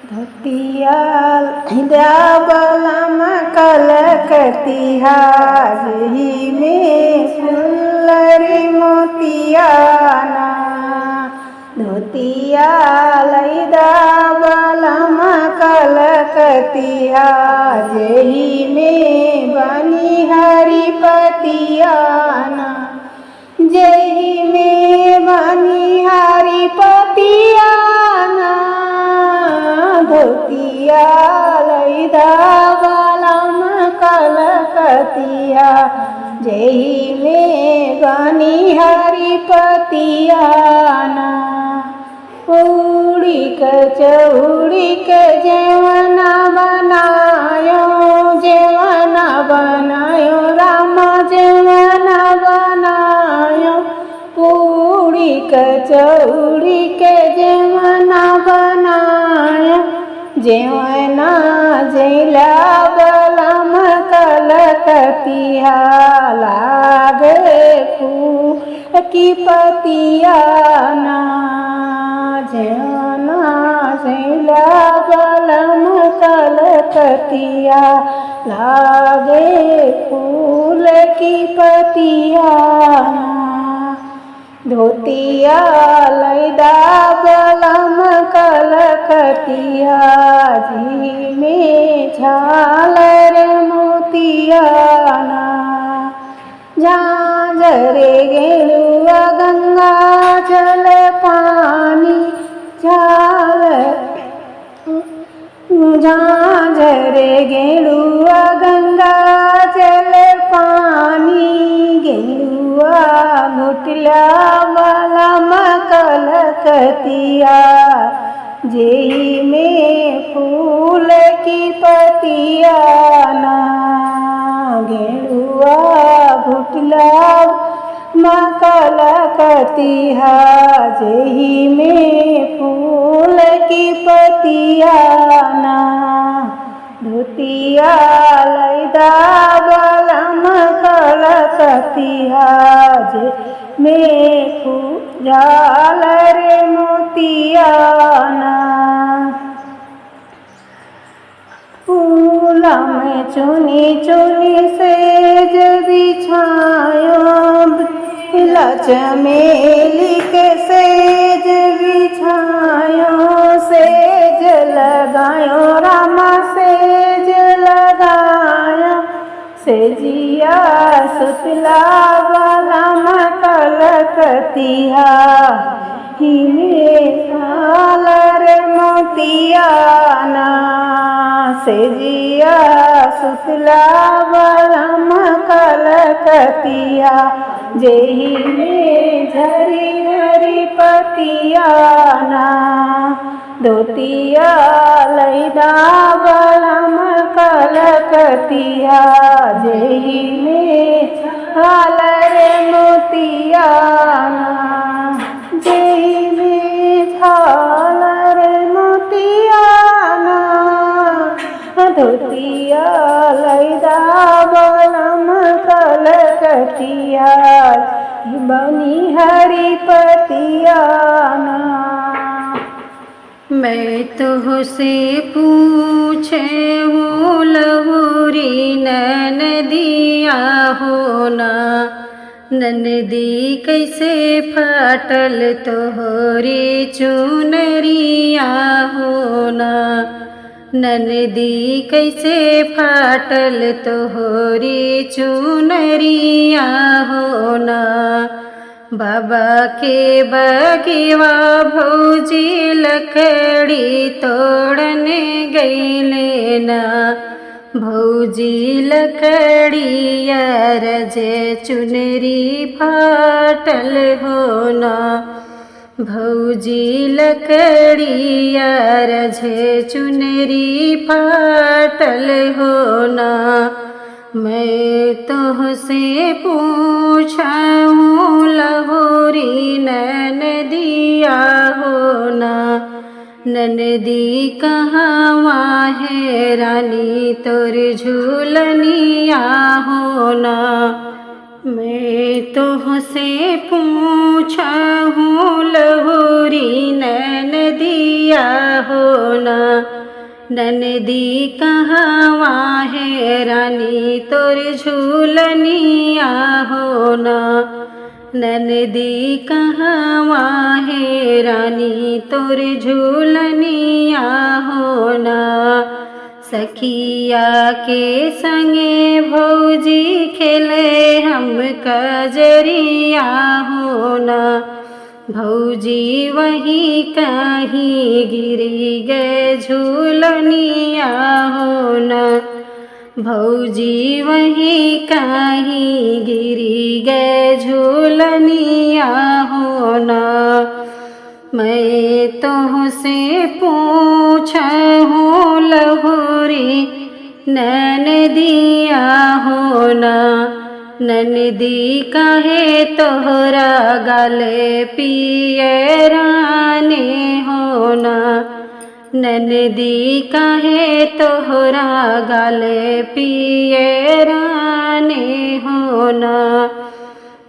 धोतिया बलम कलकतिया जेहि में फुलरी मोतियाना। धोतिया लैदा बलम कलकतिया जेहि में बनी हरी पतियाना। जेहि में बनी हरी पतियाना। धोतिया लैदा बलम कलकतिया जेहि में बनी हरी पतियाना। उड़ीक चौड़ीक जेवना बनायो जेवना बनायो राम जेवना बनायो। उड़ीक चौड़ीक जेवना बनायो जेवना जैला बलम कलकतिया लागे फूल की पतियाना। जेवना जैला बलम कलकतिया लागे फूल की पतियाना। धोतिया लैदा बलम कलकतिया जेहि में झालर मोतियाना। झांझरे गेलुआ गंगा जल पानी झांझरे गेलुआ गंगा जल पानी। गेलुआ घुटला बलम कलकतिया जेहि में फूल की पतियाना। गेलुआ घुटला कलकतिया जेहि में फूल की पतियाना। धोतिया लैदा बलम कलकतिया जेहि में झालर मोतियाना। फूल में चुनी चुनी सेज बिछायो चमेली के सेज बिछायो। सेज लगायो रामा सेज लगायो। सेजिया सुतला बलम कलकतिया हिले झालर मोतियाना। सेजिया सुतला बलम कलकतिया जेहि में झरी हरी पतियाना। धोतिया लैदा बलम कलकतिया जेहि में झालर मोतियाना। जेहि में झालर मोतियाना। धोतिया लैदा बलम कलकतिया बनी हरी पतियाना। मैं तुझसे पूछे वो लहुरी ननदिया होना। ननदी कैसे फाटल तोहरी चुनरिया होना। ननदी कैसे फाटल तोहरी चुनरिया होना। बाबा के बगिवा भौजी लकड़ी तोड़ने गईले ना। भौजी लकड़ी रजे चुनरी फाटल होना। भौजी लकड़ी रजे चुनरी फाटल होना। मैं तुझसे पूछूं लहुरी ननदिया होना। ननदी कहाँ है रानी तोर झूलनिया होना। मैं तुझसे पूछा हूँ लहुरी ननदिया हो ना, ननदी कहवा है रानी तोर झूलनिया हो ना, ननदी कहवा है रानी तोर झूलनिया हो ना। सखिया के संगे भौजी खेले हम कजरिया हो ना, भौजी वहीं कहीं गिरी गए झूलनिया हो ना, भौजी वहीं कहीं गिरी गए झूलनिया हो ना। मैं तुझसे पूछा हूँ लहुरी ननदिया हो ना, ननदी कहे तोहरा गले पिए रानी हो ना, ननदी कहे तोहरा गले पिए रानी हो ना।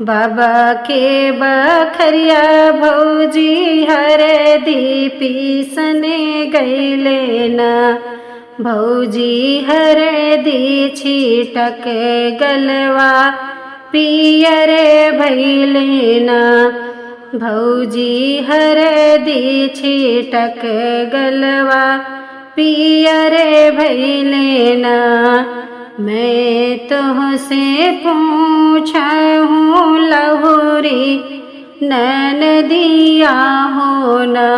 बाबा के बखरिया भौजी हरदी पीसने गईले ना, भौजी हरदी छीटक गलवा पियरे भैले ना, भौजी हरदी छीटक गलवा पियरे भैले ना। मैं तुझसे पूछा हूँ लहुरी ननदिया हो ना,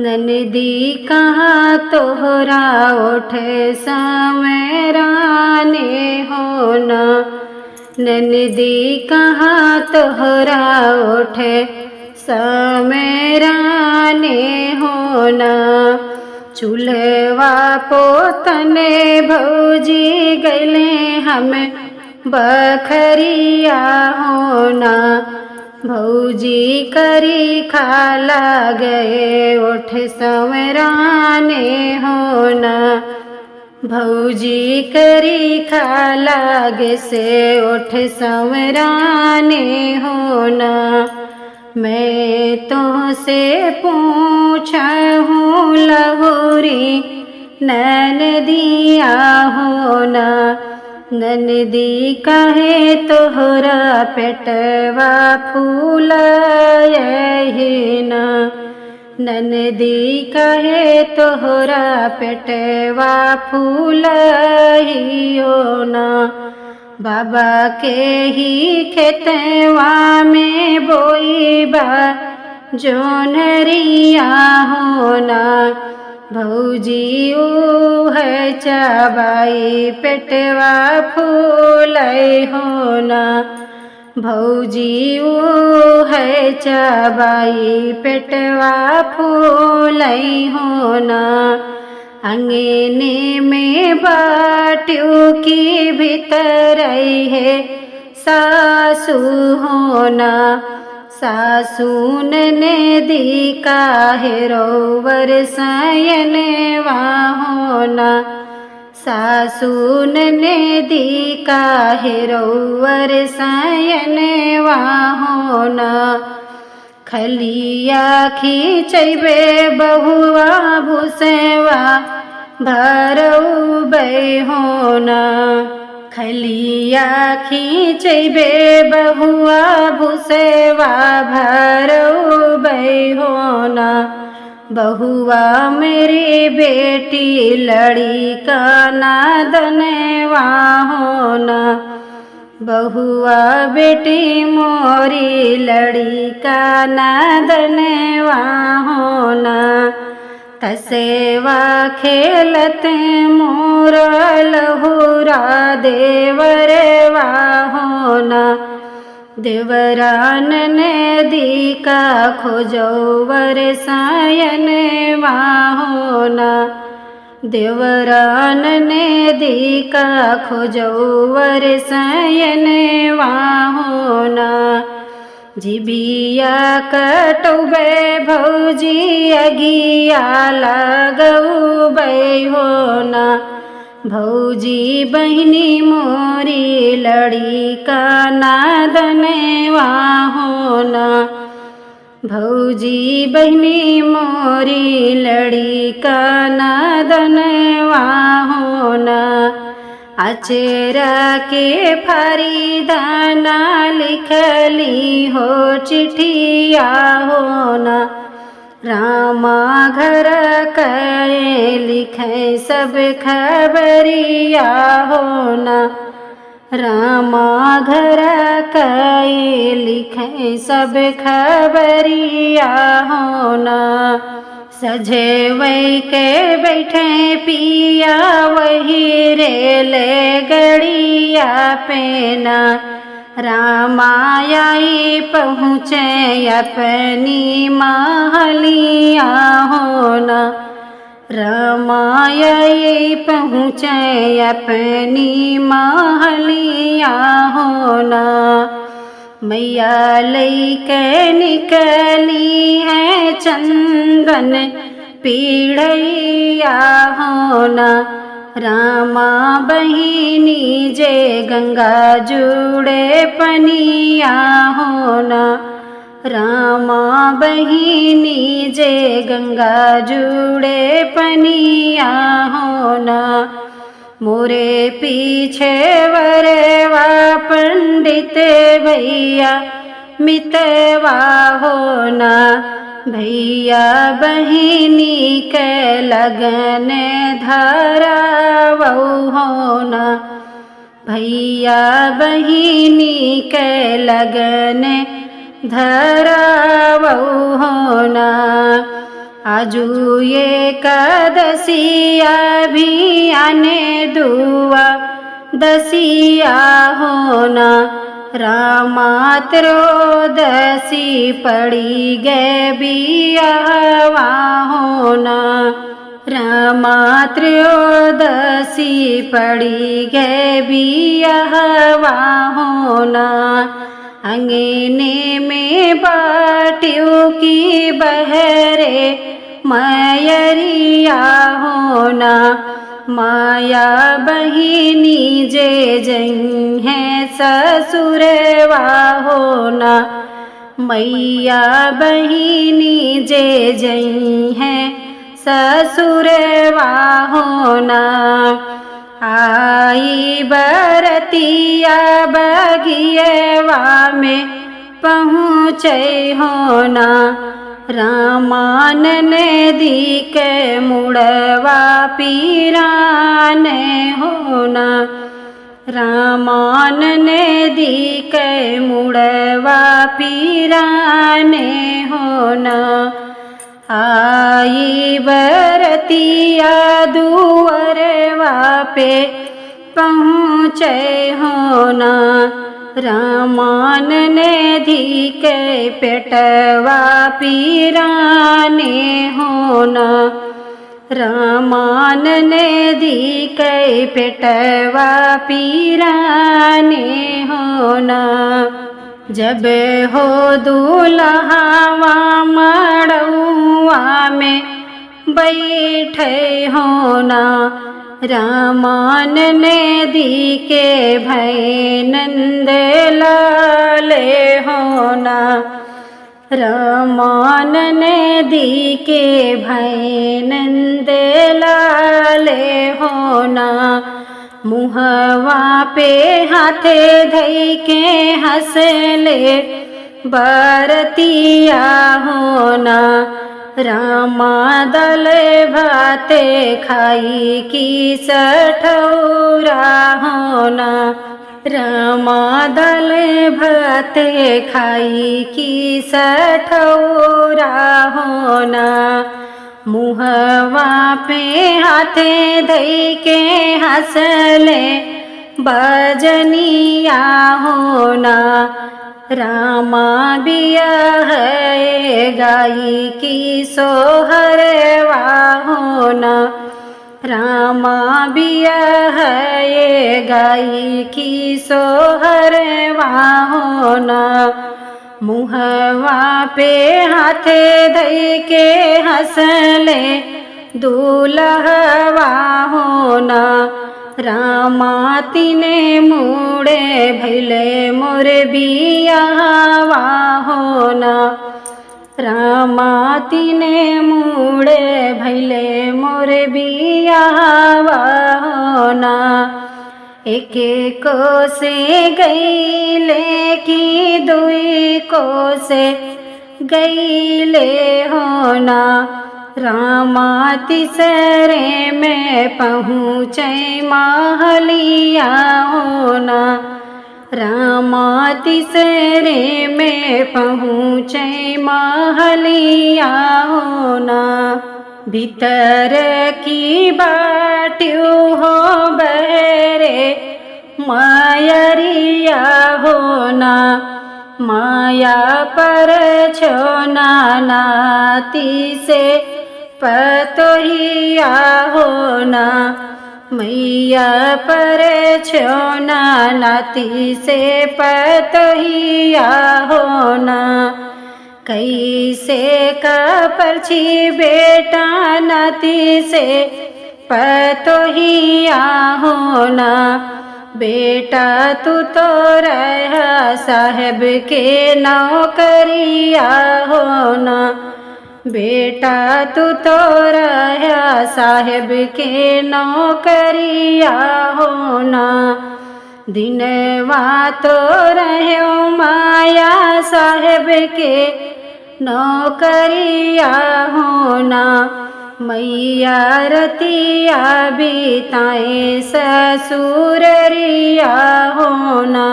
ननदी कहाँ तोहरा ओठ समेराने हो ना, ननदी कहाँ तोहरा ओठ समेराने हो ना। चूल्हवा पोतने भौजी गले हमें बखरिया होना, भौजी करी खाला गए ओठ संवराने होना, भौजी करी खाला गे से ओठ संवराने होना। मैं तुझसे पूछा हूँ लहुरी ननदिया होना, ननदी कहे तोहरा पेटवा फूल ना, ननदी कहे तोहरा पेटवा फूल ना। बाबा के ही खेतवा में बोईबा जोनरिया होना, भौजी ऊ है चाबाई पेटवा फूल होना, भौजी ऊ है चाबाई पेटवा फूल होना। अंगने में बाटियों की भीतर है सासू होना, सासू ने दी का है रोवर सयनवा होना, सासू ने दी का है रोवर सयनवा होना। खलिया खींचबे बहुआ भूसेवा भरऊबे होना, खलिया खींचबे बहुआ भूसेवा भरऊबे होना। बहुआ मेरी बेटी लड़ी का नादनवा होना, बहुआ बेटी मोरी लड़ी का नादनवा होना। तसेवा खेलते मोर लहुरा देवरवा होना, देवरान ने दी का खोजोवर सायनवा होना, देवरान ने दी का खोजोवर सयनवा होना। जिबिया कटौबे भौजी अगिया लगौबे होना, भौजी बहिनी मोरी लड़ी का नादनवा होना। भौजी बहिनी मोरी लड़ी का नादनवा होना। अचेरा के फरीदाना लिखली हो चिट्ठिया होना। रामा घर कहे लिखे सब खबरिया होना। रामा घर कहे लिखे सब खबरिया होना। सजे वही के बैठे पिया वही रेल गड़िया पेना। रामायाई पहुँचे अपनी महलिया होना। रामायाई पहुँचे अपनी महलिया होना। मैया लैके निकली है चंदन पीढ़ैया होना। रामा बहिनी जे गंगा जुड़े पनिया होना। रामा बहिनी जे गंगा जुड़े पनिया होना। मोरे पीछे वरवा पंडित भैया मितवा होना। भैया बहिनी के लगन धरावौ होना। भैया बहिनी के लगन धरावौ होना। आजू ये कदसिया भी आने दुआ दसिया होना। रामा त्रोदसी पड़ी गे बियावा होना। रामा त्रयोदशी पड़ी गे बियावा होना। अंगने में बाटियों की बहरे मयरिया होना। माया बहिनी जे जई है ससुरवा होना। मैया बहिनी जे जई है ससुरवा होना। आई बरतिया बगियवा में पहुँचे होना। रामान नदी के मुड़वा पीराने होना। रामान नदी के मुड़वा पीराने होना। आई बरतिया दुअरवा पे पहुँचे होना। रामान नदी के पेटवा पीराने होना। रामान नदी के पेटवा पीराने होना। जब हो दूल्हावा मड़ुआ में बैठे होना। रामान नदी के भय नंद लाले होना। रामान नदी के भय नंद लाले होना। मुहवा पे हाथे धई के हंसले बरतिया होना। रामा दल भाते खाई की सठौरा होना। रामा दल भाते खाई की सठौरा होना। मुहवा पे हाथे धई के हंसले बजनिया होना। रामा बिया है गाई की सोहरवा होना। रामा बिया है गाई की सोहरवा होना। मुहवा पे हाथ धई के हंसले दुलहवा होना रामा तिने मुड़े भैले मोर बियाहवा होना रामा तिने मुड़े भैले मोर बियाहवा होना एक को से गईले की दुई को से गईले होना रामा तीसरे में पहुँचे महलिया होना रामा तीसरे में पहुँचे महलिया होना भीतर की बाट्यू हो बहरे मायरिया होना माया पर छोना नाती से पतोहिया होना मैया पर छोना नाती से पतोहिया होना कैसे का परछी बेटा नाती से पतोहिया होना बेटा तू तो रहा साहब के नौकरिया होना बेटा तू तो रहा साहब के नौकरिया होना दिनवा तो रहो माया साहब के नौकरिया होना मैया रतिया बिताए ससुररिया होना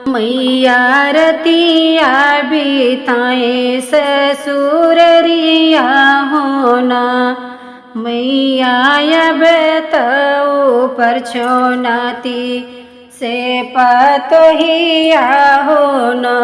मैया रतिया बिताए ससुररिया होना मैया अब तो पर छोनाती से पतोहिया होना।